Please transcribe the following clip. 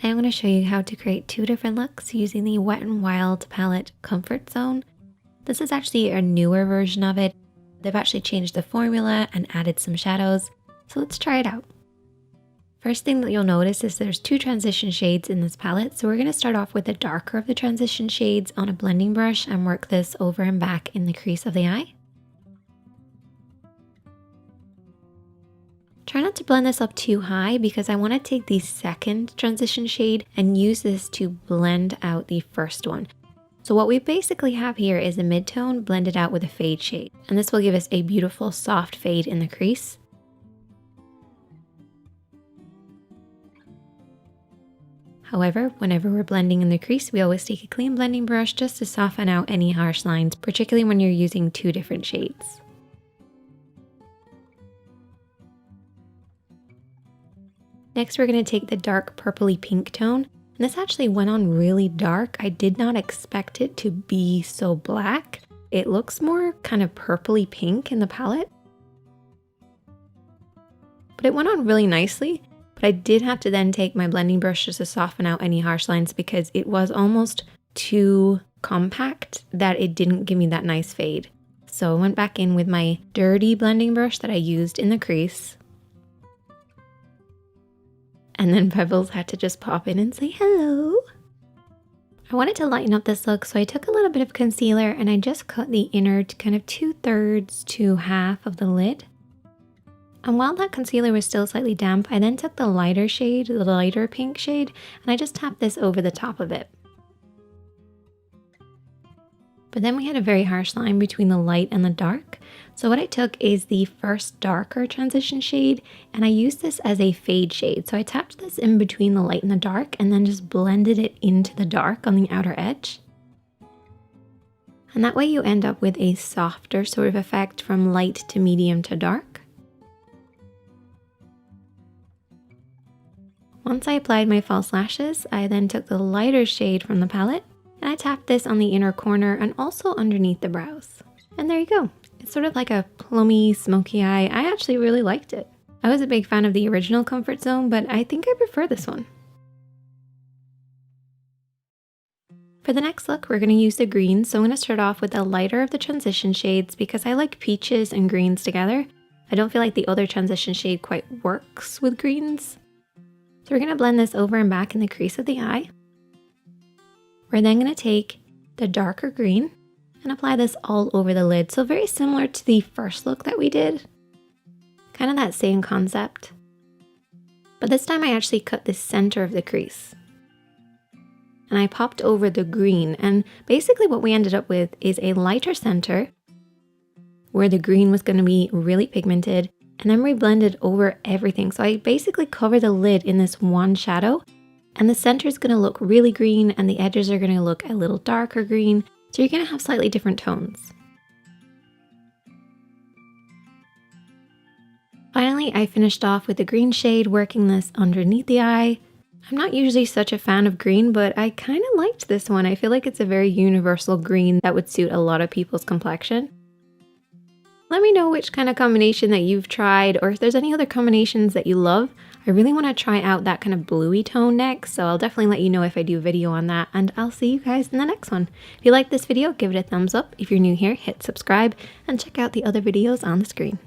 Today I'm going to show you how to create two different looks using the Wet n Wild palette Comfort Zone. This is actually a newer version of it. They've actually changed the formula and added some shadows, so let's try it out. First thing that you'll notice is there's two transition shades in this palette, so we're going to start off with the darker of the transition shades on a blending brush and work this over and back in the crease of the eye. Try not to blend this up too high because I want to take the second transition shade and use this to blend out the first one. So what we basically have here is a mid-tone blended out with a fade shade, and this will give us a beautiful soft fade in the crease. However, whenever we're blending in the crease, we always take a clean blending brush just to soften out any harsh lines, particularly when you're using two different shades. Next, we're going to take the dark purpley pink tone, and this actually went on really dark. I did not expect it to be so black. It looks more kind of purpley pink in the palette, but it went on really nicely. But I did have to then take my blending brush just to soften out any harsh lines because it was almost too compact that it didn't give me that nice fade. So I went back in with my dirty blending brush that I used in the crease. And then Pebbles had to just pop in and say hello. I wanted to lighten up this look, so I took a little bit of concealer and I just cut the inner to kind of 2/3 to half of the lid. And while that concealer was still slightly damp, I then took the lighter shade, the lighter pink shade, and I just tapped this over the top of it. But then we had a very harsh line between the light and the dark. So what I took is the first darker transition shade, and I used this as a fade shade. So I tapped this in between the light and the dark and then just blended it into the dark on the outer edge. And that way you end up with a softer sort of effect from light to medium to dark. Once I applied my false lashes, I then took the lighter shade from the palette and I tapped this on the inner corner and also underneath the brows. And there you go. It's sort of like a plummy, smoky eye. I actually really liked it. I was a big fan of the original Comfort Zone, but I think I prefer this one. For the next look, we're going to use the greens. So I'm going to start off with the lighter of the transition shades because I like peaches and greens together. I don't feel like the other transition shade quite works with greens. So we're going to blend this over and back in the crease of the eye. We're then going to take the darker green and apply this all over the lid. So very similar to the first look that we did. Kind of that same concept. But this time I actually cut the center of the crease. And I popped over the green. And basically what we ended up with is a lighter center where the green was going to be really pigmented. And then we blended over everything. So I basically cover the lid in this one shadow, and the center is going to look really green and the edges are going to look a little darker green. So you're going to have slightly different tones. Finally, I finished off with the green shade, working this underneath the eye. I'm not usually such a fan of green, but I kind of liked this one. I feel like it's a very universal green that would suit a lot of people's complexion. Let me know which kind of combination that you've tried, or if there's any other combinations that you love. I really want to try out that kind of bluey tone next, so I'll definitely let you know if I do a video on that, and I'll see you guys in the next one. If you like this video, give it a thumbs up. If you're new here, hit subscribe, and check out the other videos on the screen.